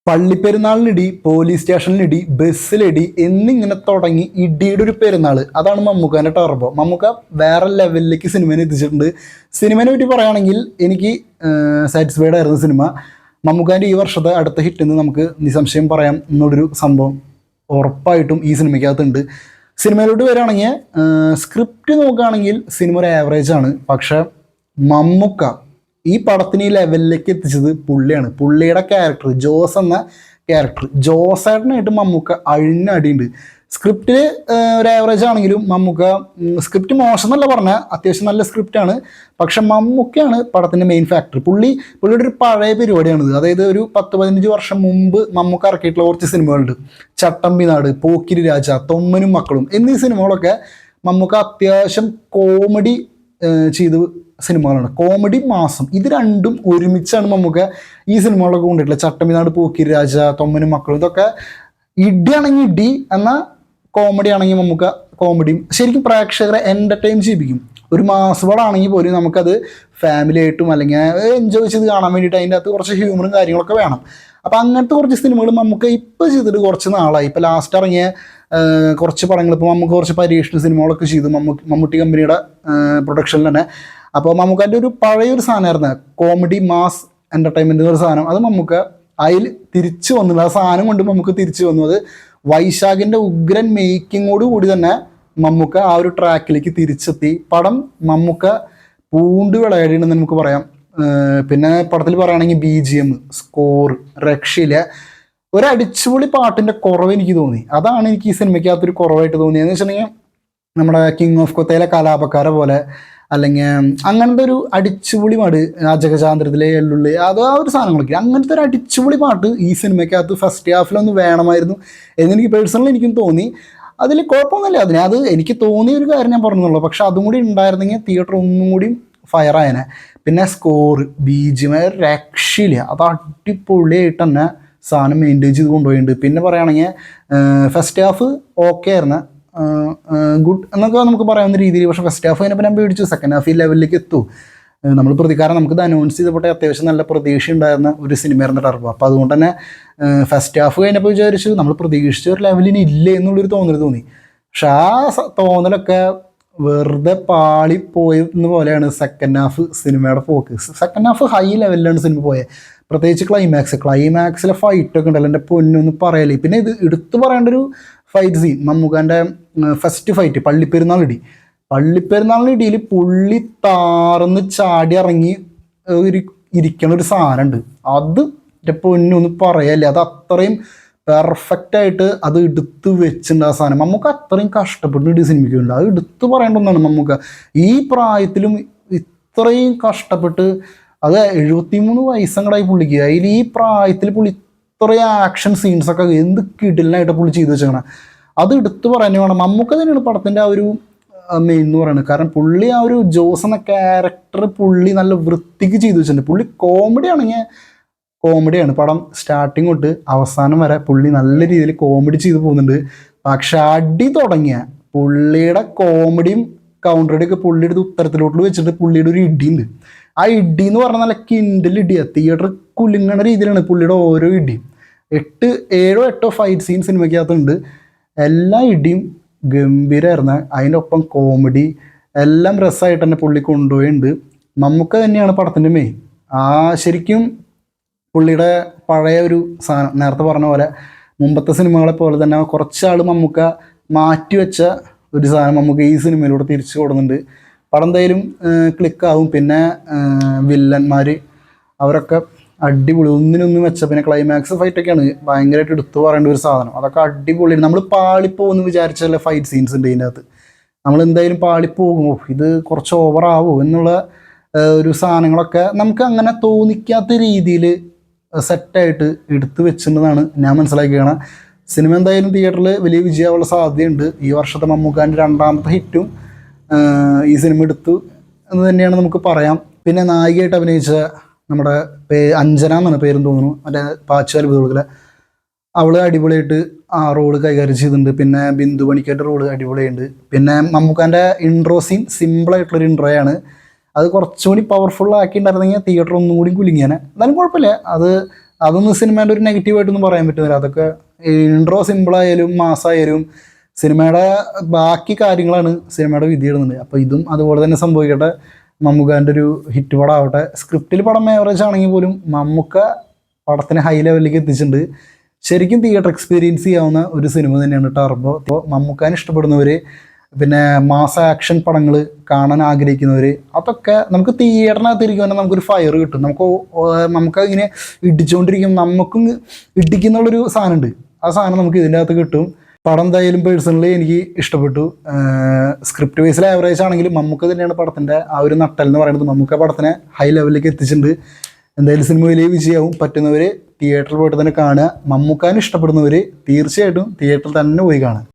പള്ളിപ്പെരുന്നാളിനിടി, police സ്റ്റേഷനിലിടി, ബസ്സിലിടി എന്നിങ്ങനെ തുടങ്ങി ഇടിയുടെ ഒരു പെരുന്നാൾ. അതാണ് മമ്മൂക്കാൻ്റെ ടർബോ. മമ്മൂക്ക വേറെ ലെവലിലേക്ക് സിനിമേനെ എത്തിച്ചിട്ടുണ്ട്. സിനിമേനെ പറ്റി പറയുകയാണെങ്കിൽ എനിക്ക് സാറ്റിസ്ഫൈഡ് ആയിരുന്നു സിനിമ. മമ്മൂക്കാൻ്റെ ഈ വർഷത്തെ അടുത്ത ഹിറ്റെന്ന് നമുക്ക് നിസ്സംശയം പറയാം എന്നുള്ളൊരു സംഭവം ഉറപ്പായിട്ടും ഈ സിനിമയ്ക്കകത്തുണ്ട്. സിനിമയിലോട്ട് വരികയാണെങ്കിൽ സ്ക്രിപ്റ്റ് നോക്കുകയാണെങ്കിൽ സിനിമ ഒരു ആവറേജ് ആണ്. പക്ഷെ മമ്മൂക്ക ഈ പടത്തിന് ഈ ലെവലിലേക്ക് എത്തിച്ചത് പുള്ളിയാണ്. പുള്ളിയുടെ ക്യാരക്ടർ ജോസ് എന്ന ക്യാരക്ടർ, ജോസേട്ടനായിട്ട് മമ്മൂക്ക അഴിഞ്ഞടിയുണ്ട്. സ്ക്രിപ്റ്റ് ഒരു ആവറേജ് ആണെങ്കിലും മമ്മൂക്ക സ്ക്രിപ്റ്റ് മോശം എന്നല്ല പറഞ്ഞാൽ അത്യാവശ്യം നല്ല സ്ക്രിപ്റ്റാണ്. പക്ഷെ മമ്മൂക്കയാണ് പടത്തിൻ്റെ മെയിൻ ഫാക്ടർ. പുള്ളിയുടെ ഒരു പഴയ പരിപാടിയാണിത്. അതായത് ഒരു 10-15 വർഷം മുമ്പ് മമ്മൂക്ക ഇറക്കിയിട്ടുള്ള കുറച്ച് സിനിമകളുണ്ട്. ചട്ടമ്പിനാട്, പോക്കിരി രാജ, തൊമ്മനും മക്കളും എന്നീ സിനിമകളൊക്കെ മമ്മൂക്ക അത്യാവശ്യം കോമഡി ചെയ്ത് സിനിമകളാണ്. കോമഡി മാസം ഇത് രണ്ടും ഒരുമിച്ചാണ് മമ്മൂക്ക ഈ സിനിമകളൊക്കെ കൊണ്ടിട്ടുള്ളത്. ചട്ടമ്പിനാട്, പോക്കിരി രാജ, തൊമ്മനും മക്കളും ഇതൊക്കെ ഇടിയാണെങ്കിൽ ഇടി, എന്നാൽ കോമഡി ആണെങ്കിൽ മമ്മൂക്ക കോമഡിയും ശരിക്കും പ്രേക്ഷകരെ എൻ്റർടൈൻ ചെയ്യിപ്പിക്കും. ഒരു മാസപടമാണെങ്കിൽ പോലും നമുക്കത് ഫാമിലി ആയിട്ടും അല്ലെങ്കിൽ എൻജോയ് ചെയ്ത് കാണാൻ വേണ്ടിയിട്ട് അതിൻ്റെ അകത്ത് കുറച്ച് ഹ്യൂമറും കാര്യങ്ങളൊക്കെ വേണം. അപ്പോൾ അങ്ങനത്തെ കുറച്ച് സിനിമകൾ നമുക്ക് ഇപ്പോൾ ചെയ്തിട്ട് കുറച്ച് നാളായി. ഇപ്പോൾ ലാസ്റ്റ് ഇറങ്ങിയ കുറച്ച് പടങ്ങൾ, ഇപ്പോൾ നമുക്ക് കുറച്ച് പരീക്ഷണ സിനിമകളൊക്കെ ചെയ്തു മമ്മൂട്ടി കമ്പനിയുടെ പ്രൊഡക്ഷനിൽ തന്നെ. അപ്പോൾ മമ്മൂക്കാൻ്റെ ഒരു പഴയൊരു സാധനമായിരുന്നു കോമഡി മാസ് എൻ്റർടൈൻമെൻറ്റ് എന്നൊരു സാധനം. അത് മമ്മൂക്ക അതിൽ തിരിച്ചു വന്നു. ആ സാധനം കൊണ്ട് മമ്മൂക്ക തിരിച്ചു വന്നു. അത് വൈശാഖിൻ്റെ ഉഗ്രൻ മേക്കിങ്ങോട് കൂടി തന്നെ മമ്മൂക്ക ആ ഒരു ട്രാക്കിലേക്ക് തിരിച്ചെത്തി. പടം മമ്മൂക്ക പൂണ്ട് വിളയാടിയെന്ന് നമുക്ക് പറയാം. പിന്നെ പടത്തിൽ പറയുകയാണെങ്കിൽ BGM, സ്കോർ, രക്ഷയില്ല. ഒരു അടിച്ചുപൊളി പാട്ടിൻ്റെ കുറവ് എനിക്ക് തോന്നി. അതാണ് എനിക്ക് ഈ സിനിമയ്ക്കകത്തൊരു കുറവായിട്ട് തോന്നിയെന്ന് വെച്ചിട്ടുണ്ടെങ്കിൽ നമ്മുടെ കിങ് ഓഫ് കൊത്തയിലെ കലാപക്കാരെ പോലെ, അല്ലെങ്കിൽ അങ്ങനത്തെ ഒരു അടിച്ചുപൊളി പാട്ട്, അജഗജാന്തരത്തിലെ എള്ളുള്ളി, അത് ആ ഒരു സാധനങ്ങളൊക്കെ അങ്ങനത്തെ ഒരു അടിച്ചുപൊളി പാട്ട് ഈ സിനിമയ്ക്കകത്ത് ഫസ്റ്റ് ഹാഫിലൊന്ന് വേണമായിരുന്നു എന്നെനിക്ക് പേഴ്സണലി എനിക്കും തോന്നി. അതിൽ കുഴപ്പമൊന്നുമില്ല. അത് എനിക്ക് തോന്നിയ ഒരു കാര്യം ഞാൻ പറഞ്ഞുള്ളൂ. പക്ഷെ അതും കൂടി ഉണ്ടായിരുന്നെങ്കിൽ തിയേറ്റർ ഒന്നും കൂടി ഫയറായനെ. പിന്നെ സ്കോർ, BGM രക്ഷയില്ല. അത് അടിപൊളിയായിട്ട് തന്നെ സാധനം മെയിൻറ്റെയിൻ ചെയ്ത് കൊണ്ടുപോയിട്ടുണ്ട്. പിന്നെ പറയുകയാണെങ്കിൽ ഫസ്റ്റ് ഹാഫ് ഓക്കെ ആയിരുന്നു, ഗുഡ് എന്നൊക്കെ നമുക്ക് പറയാവുന്ന രീതിയിൽ. പക്ഷേ ഫസ്റ്റ് ഹാഫ് കഴിഞ്ഞപ്പോൾ ഞാൻ പേടിച്ചു സെക്കൻഡ് ഹാഫ് ഈ ലെവലിലേക്ക് എത്തും. നമ്മൾ പ്രതികാരം നമുക്കിത് അനൗൺസ് ചെയ്തപ്പോട്ടെ അത്യാവശ്യം നല്ല പ്രതീക്ഷ ഉണ്ടായിരുന്ന ഒരു സിനിമയായിരുന്നു ടർബോ. അപ്പോൾ അതുകൊണ്ട് തന്നെ ഫസ്റ്റ് ഹാഫ് കഴിഞ്ഞപ്പോൾ വിചാരിച്ചു നമ്മൾ പ്രതീക്ഷിച്ച ഒരു ലെവലിന് ഇല്ലേ എന്നുള്ളൊരു തോന്നി. പക്ഷെ ആ തോന്നലൊക്കെ വെറുതെ പാളിപ്പോയെന്ന് പോലെയാണ് സെക്കൻഡ് ഹാഫ് സിനിമയുടെ ഫോക്കസ്. സെക്കൻഡ് ഹാഫ് ഹൈ ലെവലിലാണ് സിനിമ പോയത്. പ്രത്യേകിച്ച് ക്ലൈമാക്സിലെ ഫൈറ്റൊക്കെ ഉണ്ടല്ലോ, എൻ്റെ പൊന്നൊന്നും പറയല്ലേ. പിന്നെ ഇത് എടുത്തു പറയേണ്ട ഒരു ഫൈറ്റ് സീൻ, മമ്മൂക്കാൻ്റെ ഫസ്റ്റ് ഫൈറ്റ് പള്ളിപ്പെരുന്നാളിനിടയിൽ പുള്ളി താർന്ന് ചാടി ഇറങ്ങി ഇരിക്കണ ഒരു സാധനമുണ്ട്. അത് എൻ്റെ പൊന്നൊന്നും പറയല്ലേ. അത് അത്രയും പെർഫെക്റ്റായിട്ട് അത് എടുത്ത് വെച്ചിട്ടുണ്ട് ആ സാധനം. മമ്മൂക്ക അത്രയും കഷ്ടപ്പെട്ട് സിനിമയ്ക്കുണ്ട്. അത് എടുത്തു പറയേണ്ട ഒന്നാണ്. മമ്മൂക്ക ഈ പ്രായത്തിലും ഇത്രയും കഷ്ടപ്പെട്ട്, അത് 73 വയസ്സങ്ങടായി പുള്ളിക്ക്. അതിൽ ഈ പ്രായത്തിൽ പുള്ളി ഇത്രയും ആക്ഷൻ സീൻസൊക്കെ എന്ത് കിടിലനായിട്ട് പുള്ളി ചെയ്ത് വെച്ചേക്കണം. അത് എടുത്തു പറയാൻ വേണം. മമ്മൂക്ക തന്നെയാണ് പടത്തിൻ്റെ ആ ഒരു മെയിൻ എന്ന് പറയുന്നത്. കാരണം പുള്ളി ആ ഒരു ജോസ് എന്ന ക്യാരക്ടർ പുള്ളി നല്ല വൃത്തിക്ക് ചെയ്തു വെച്ചിട്ടുണ്ട്. പുള്ളി കോമഡിയാണ്. പടം സ്റ്റാർട്ടിങ് തൊട്ട് അവസാനം വരെ പുള്ളി നല്ല രീതിയിൽ കോമഡി ചെയ്ത് പോകുന്നുണ്ട്. പക്ഷെ അടി തുടങ്ങിയ പുള്ളിയുടെ കോമഡിയും കൗണ്ടറടിയൊക്കെ പുള്ളിയുടെ ഉത്തരത്തിലോട്ട് വെച്ചിട്ട് പുള്ളിയുടെ ഒരു ഇടിയുണ്ട്. ആ ഇടി എന്ന് പറഞ്ഞാൽ നല്ല കിൻഡൽ ഇടിയാണ്. തിയേറ്റർ കുലുങ്ങണ രീതിയിലാണ് പുള്ളിയുടെ ഓരോ ഇടിയും. 7-8 ഫൈറ്റ് സീൻ സിനിമയ്ക്കകത്തുണ്ട്. എല്ലാ ഇടിയും ഗംഭീരമായിരുന്നു. അതിൻ്റെ ഒപ്പം കോമഡി എല്ലാം രസമായിട്ട് തന്നെ പുള്ളി കൊണ്ടുപോയിട്ടുണ്ട്. മമ്മൂക്ക തന്നെയാണ് പടത്തിൻ്റെ മെയിൻ. ശരിക്കും പുള്ളിയുടെ പഴയ ഒരു സാധനം, നേരത്തെ പറഞ്ഞ പോലെ മുമ്പത്തെ സിനിമകളെ പോലെ തന്നെ കുറച്ചാൾ മമ്മൂക്ക മാറ്റിവെച്ച ഒരു സാധനം മമ്മൂക്ക ഈ സിനിമയിലൂടെ തിരിച്ചു കൊടുക്കുന്നുണ്ട്. പടം എന്തായാലും ക്ലിക്കാവും. പിന്നെ വില്ലന്മാർ അവരൊക്കെ അടിപൊളി, ഒന്നിനൊന്നും വെച്ച. പിന്നെ ക്ലൈമാക്സ് ഫൈറ്റൊക്കെയാണ് ഭയങ്കരമായിട്ട് എടുത്തു പറയേണ്ട ഒരു സാധനം. അതൊക്കെ അടിപൊളി. നമ്മൾ പാളിപ്പോകുമെന്ന് വിചാരിച്ചല്ലേ ഫൈറ്റ് സീൻസ് ഉണ്ട് ഇതിൻ്റെ അകത്ത്. നമ്മൾ എന്തായാലും പാളിപ്പോകുമോ, ഇത് കുറച്ച് ഓവറാവോ എന്നുള്ള ഒരു സാധനങ്ങളൊക്കെ നമുക്ക് അങ്ങനെ തോന്നിക്കാത്ത രീതിയിൽ സെറ്റായിട്ട് എടുത്തു വെച്ചിട്ടുണ്ടെന്നാണ് ഞാൻ മനസ്സിലാക്കിയാണ്. സിനിമ എന്തായാലും തിയേറ്ററിൽ വലിയ വിജയമുള്ള സാധ്യതയുണ്ട്. ഈ വർഷത്തെ മമ്മൂക്കാൻ്റെ 2ാമത്തെ ഹിറ്റും ഈ സിനിമ എടുത്തു എന്ന് തന്നെയാണ് നമുക്ക് പറയാം. പിന്നെ നായികയായിട്ട് അഭിനയിച്ച നമ്മുടെ അഞ്ജന എന്നാണ് പേരെന്ന് തോന്നുന്നു, മറ്റേ പാച്ചുവാൽ പുതുകളെ, അവൾ അടിപൊളിയായിട്ട് ആ റോള് കൈകാര്യം ചെയ്തിട്ടുണ്ട്. പിന്നെ ബിന്ദു പണിക്കരുടെ റോള് അടിപൊളിയുണ്ട്. പിന്നെ മമ്മൂക്കാൻ്റെ ഇൻട്രോ സീൻ സിമ്പിളായിട്ടുള്ളൊരു ഇൻട്രോയാണ്. അത് കുറച്ചുകൂടി പവർഫുൾ ആക്കിയിട്ടുണ്ടായിരുന്നെങ്കിൽ തിയേറ്റർ ഒന്നും കൂടി കുലുങ്ങിയാണ്. എന്നാലും കുഴപ്പമില്ല. അത് അതൊന്നും സിനിമേൻ്റെ ഒരു നെഗറ്റീവായിട്ടൊന്നും പറയാൻ പറ്റുന്നില്ല. അതൊക്കെ ഇൻട്രോ സിമ്പിളായാലും മാസ്സായാലും സിനിമയുടെ ബാക്കി കാര്യങ്ങളാണ് സിനിമയുടെ വിധിയിടുന്നത്. അപ്പോൾ ഇതും അതുപോലെ തന്നെ സംഭവിക്കട്ടെ. മമ്മൂക്കാൻ്റെ ഒരു ഹിറ്റ് പടം ആവട്ടെ. സ്ക്രിപ്റ്റിൽ പടം ആവറേജ് ആണെങ്കിൽ പോലും മമ്മൂക്ക പടത്തിന് ഹൈ ലെവലിലേക്ക് എത്തിച്ചിട്ടുണ്ട്. ശരിക്കും തിയേറ്റർ എക്സ്പീരിയൻസ് ചെയ്യാവുന്ന ഒരു സിനിമ തന്നെയാണ് ടർബോ. അപ്പോൾ മമ്മൂക്കാനെ ഇഷ്ടപ്പെടുന്നവർ, പിന്നെ മാസ് ആക്ഷൻ പടങ്ങൾ കാണാൻ ആഗ്രഹിക്കുന്നവർ, അതൊക്കെ നമുക്ക് തിയേറ്ററിനകത്തിരിക്കും തന്നെ നമുക്കൊരു ഫയർ കിട്ടും. നമുക്ക് ഇങ്ങനെ ഇടിച്ചുകൊണ്ടിരിക്കും, നമുക്കും ഇടിക്കുന്നുള്ളൊരു സാധനമുണ്ട്. ആ സാധനം നമുക്ക് ഇതിൻ്റെ അകത്ത് കിട്ടും. പടം എന്തായാലും പേഴ്സണലി എനിക്ക് ഇഷ്ടപ്പെട്ടു. സ്ക്രിപ്റ്റ് വൈസിൽ ആവറേജ് ആണെങ്കിലും മമ്മൂക്ക തന്നെയാണ് പടത്തിൻ്റെ ആ ഒരു നട്ടൽ എന്ന് പറയുന്നത്. മമ്മൂക്ക പടത്തിനെ ഹൈ ലെവലിലേക്ക് എത്തിച്ചിട്ടുണ്ട്. എന്തായാലും സിനിമ വലിയ വിജയമാവും. പറ്റുന്നവർ തിയേറ്ററിൽ പോയിട്ട് തന്നെ കാണുക. മമ്മൂക്കാനെ ഇഷ്ടപ്പെടുന്നവർ തീർച്ചയായിട്ടും തിയേറ്ററിൽ തന്നെ പോയി കാണുക.